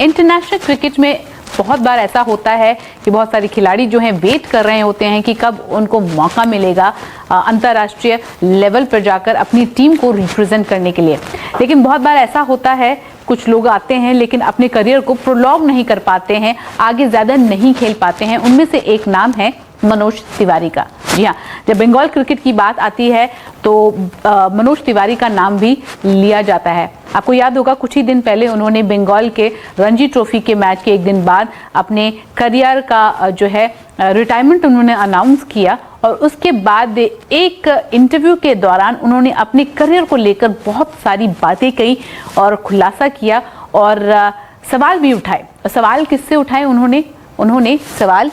International cricket में बहुत बार ऐसा होता है कि बहुत सारे खिलाड़ी जो हैं वेट कर रहे होते हैं कि कब उनको मौका मिलेगा अंतर्राष्ट्रीय लेवल पर जाकर अपनी टीम को रिप्रेजेंट करने के लिए। लेकिन बहुत बार ऐसा होता है, कुछ लोग आते हैं लेकिन अपने करियर को प्रोलॉन्ग नहीं कर पाते हैं, आगे ज़्यादा नहीं खेल पाते हैं। उनमें से एक नाम है मनोज तिवारी का। जी हाँ, जब बंगाल क्रिकेट की बात आती है तो मनोज तिवारी का नाम भी लिया जाता है। आपको याद होगा कुछ ही दिन पहले उन्होंने बंगाल के रणजी ट्रॉफी के मैच के एक दिन बाद अपने करियर का जो है रिटायरमेंट उन्होंने अनाउंस किया, और उसके बाद एक इंटरव्यू के दौरान उन्होंने अपने करियर को लेकर बहुत सारी बातें कही और खुलासा किया और सवाल भी उठाए। सवाल किससे उठाए उन्होंने सवाल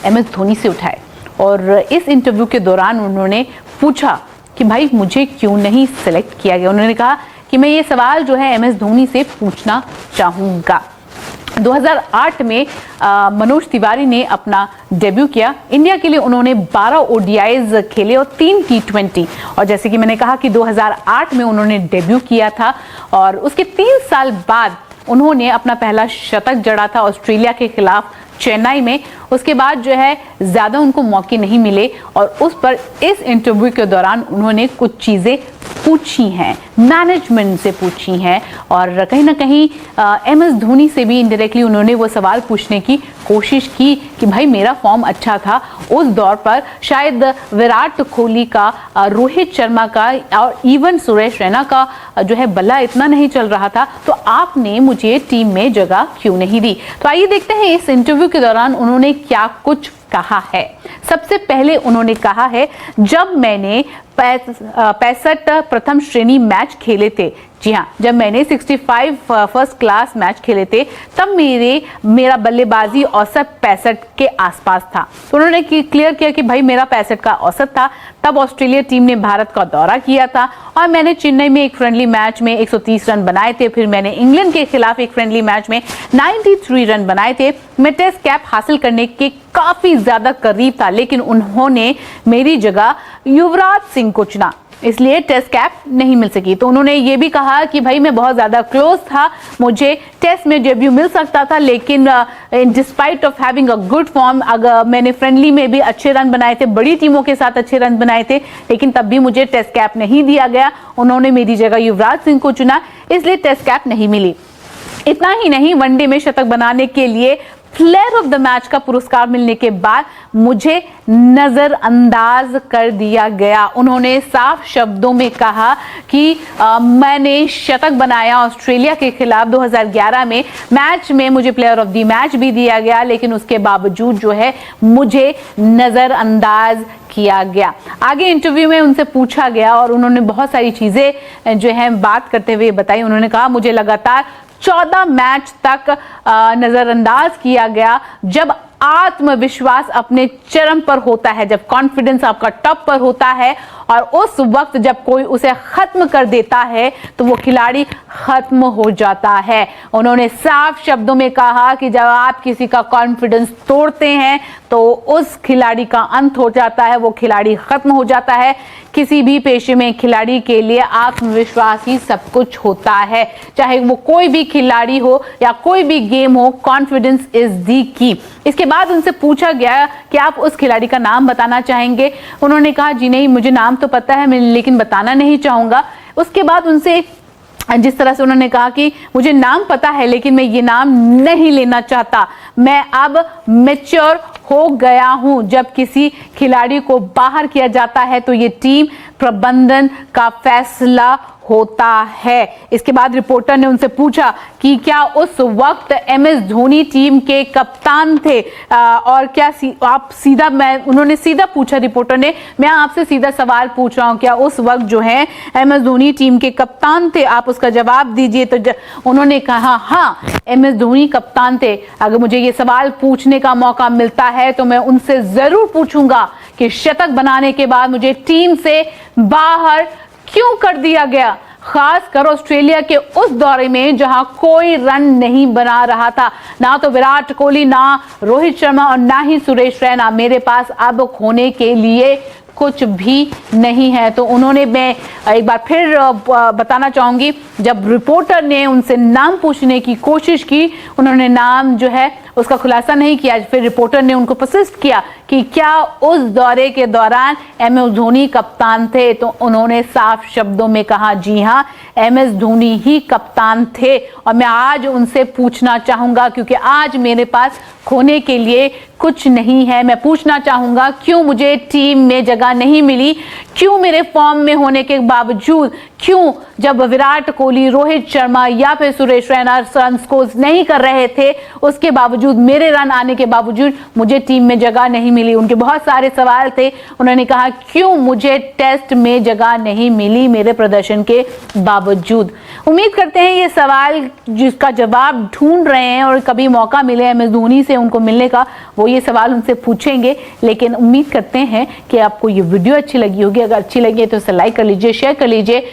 MS धोनी से उठाए। और इस इंटरव्यू के दौरान उन्होंने पूछा कि भाई मुझे क्यों नहीं सिलेक्ट किया गया। उन्होंने कहा कि मैं ये सवाल जो है MS धोनी से पूछना चाहूँगा। 2008 में मनोज तिवारी ने अपना डेब्यू किया। इंडिया के लिए उन्होंने 12 ODIs खेले और 3 T20। और जैसे कि मैंने कहा कि 2008 में उन्होंने डेब्यू किया था और उसके 3 साल बाद उन्होंने अपना पहला शतक जड़ा था ऑस्ट्रेलिया के खिलाफ चेन्नई में। उसके बाद जो है ज़्यादा उनको मौके नहीं मिले और उस पर इस इंटरव्यू के दौरान उन्होंने कुछ चीज़ें पूछी हैं, मैनेजमेंट से पूछी हैं और कहीं ना कहीं MS धोनी से भी इनडायरेक्टली उन्होंने वो सवाल पूछने की कोशिश की कि भाई मेरा फॉर्म अच्छा था उस दौर पर, शायद विराट कोहली का, रोहित शर्मा का और इवन सुरेश रैना का जो है बल्ला इतना नहीं चल रहा था, तो आपने मुझे टीम में जगह क्यों नहीं दी। तो आइए देखते हैं इस इंटरव्यू के दौरान उन्होंने क्या कुछ कहा है। सबसे पहले उन्होंने कहा है, जब मैंने 65 प्रथम श्रेणी मैच खेले थे, जी हाँ, जब मैंने 65 फर्स्ट क्लास मैच खेले थे तब मेरा बल्लेबाजी औसत 65 के आसपास था। तो उन्होंने क्लियर किया कि भाई मेरा 65 का औसत था। तब ऑस्ट्रेलिया टीम ने भारत का दौरा किया था और मैंने चेन्नई में एक फ्रेंडली मैच में 130 रन बनाए थे। फिर मैंने इंग्लैंड के खिलाफ एक फ्रेंडली मैच में 93 रन बनाए थे। मैं टेस्ट कैप हासिल करने के काफी ज्यादा करीब था, लेकिन उन्होंने मेरी जगह युवराज सिंह को चुना, इसलिए टेस्ट कैप नहीं मिल सकी। तो उन्होंने ये भी कहा कि भाई मैं बहुत ज़्यादा क्लोज था, मुझे टेस्ट में डेब्यू मिल सकता था, लेकिन despite of having a good form, अगर मैंने फ्रेंडली में भी अच्छे रन बनाए थे, बड़ी टीमों के साथ अच्छे रन बनाए थे, लेकिन तब भी मुझे टेस्ट कैप नहीं दिया गया। उन्होंने मेरी जगह युवराज सिंह को चुना, इसलिए टेस्ट कैप नहीं मिली। इतना ही नहीं, वनडे में शतक बनाने के लिए प्लेयर ऑफ द मैच का पुरस्कार मिलने के बाद मुझे नजरअंदाज कर दिया गया। उन्होंने साफ शब्दों में कहा कि मैंने शतक बनाया ऑस्ट्रेलिया के खिलाफ 2011 में, मैच में मुझे प्लेयर ऑफ द मैच भी दिया गया, लेकिन उसके बावजूद जो है मुझे नजरअंदाज किया गया। आगे इंटरव्यू में उनसे पूछा गया और उन्होंने बहुत सारी चीजें जो है बात करते हुए बताई। उन्होंने कहा मुझे लगातार 14 मैच तक नजरअंदाज किया गया। जब आत्मविश्वास अपने चरम पर होता है, जब कॉन्फिडेंस आपका टॉप पर होता है और उस वक्त जब कोई उसे खत्म कर देता है तो वो खिलाड़ी खत्म हो जाता है। उन्होंने साफ शब्दों में कहा कि जब आप किसी का कॉन्फिडेंस तोड़ते हैं तो उस खिलाड़ी का अंत हो जाता है, वो खिलाड़ी खत्म हो जाता है। किसी भी पेशे में खिलाड़ी के लिए आत्मविश्वास ही सब कुछ होता है, चाहे वो कोई भी खिलाड़ी हो या कोई भी गेम हो, कॉन्फिडेंस इज दी की। इसके बाद उनसे पूछा गया कि आप उस खिलाड़ी का नाम बताना चाहेंगे। उन्होंने कहा जी नहीं, मुझे नाम तो पता है मैं लेकिन बताना नहीं चाहूंगा। उसके बाद उनसे जिस तरह से उन्होंने कहा कि मुझे नाम पता है लेकिन मैं ये नाम नहीं लेना चाहता, मैं अब मैच्योर हो गया हूं। जब किसी खिलाड़ी को बाहर किया जाता है तो ये टीम प्रबंधन का फैसला होता है। इसके बाद रिपोर्टर ने उनसे पूछा कि क्या उस वक्त MS धोनी टीम के कप्तान थे और क्या आप सीधा, उन्होंने सीधा पूछा रिपोर्टर ने, मैं आपसे सीधा सवाल पूछ रहा हूं, क्या उस वक्त जो है MS धोनी टीम के कप्तान थे, आप उसका जवाब दीजिए। तो उन्होंने कहा हाँ, MS धोनी कप्तान थे। अगर मुझे ये सवाल पूछने का मौका मिलता है तो मैं उनसे जरूर पूछूंगा कि शतक बनाने के बाद मुझे टीम से बाहर क्यों कर दिया गया, खासकर ऑस्ट्रेलिया के उस दौरे में जहां कोई रन नहीं बना रहा था, ना तो विराट कोहली, ना रोहित शर्मा और ना ही सुरेश रैना। मेरे पास अब खोने के लिए कुछ भी नहीं है। तो उन्होंने, मैं एक बार फिर बताना चाहूंगी, जब रिपोर्टर ने उनसे नाम पूछने की कोशिश की, उन्होंने नाम जो है उसका खुलासा नहीं किया। फिर रिपोर्टर ने उनको प्रश्न किया कि क्या उस दौरे के दौरान MS धोनी कप्तान थे, तो उन्होंने साफ शब्दों में कहा जी हां, MS धोनी ही कप्तान थे। और मैं आज उनसे पूछना चाहूंगा, क्योंकि आज मेरे पास खोने के लिए कुछ नहीं है, मैं पूछना चाहूंगा क्यों मुझे टीम में जगह नहीं मिली, क्यों मेरे फॉर्म में होने के बावजूद, क्यों जब विराट कोहली, रोहित शर्मा या फिर सुरेश रैना रन स्कोर नहीं कर रहे थे, उसके बावजूद, मेरे रन आने के बावजूद मुझे टीम में जगह नहीं मिली। उनके बहुत सारे सवाल थे। उन्होंने कहा क्यों मुझे टेस्ट में जगह नहीं मिली मेरे प्रदर्शन के बावजूद। उम्मीद करते हैं ये सवाल जिसका जवाब ढूंढ रहे हैं और कभी मौका मिले MS धोनी से उनको मिलने का, वो ये सवाल उनसे पूछेंगे। लेकिन उम्मीद करते हैं कि आपको ये वीडियो अच्छी लगी होगी। अगर अच्छी लगी है तो इसे लाइक कर लीजिए, शेयर कर लीजिए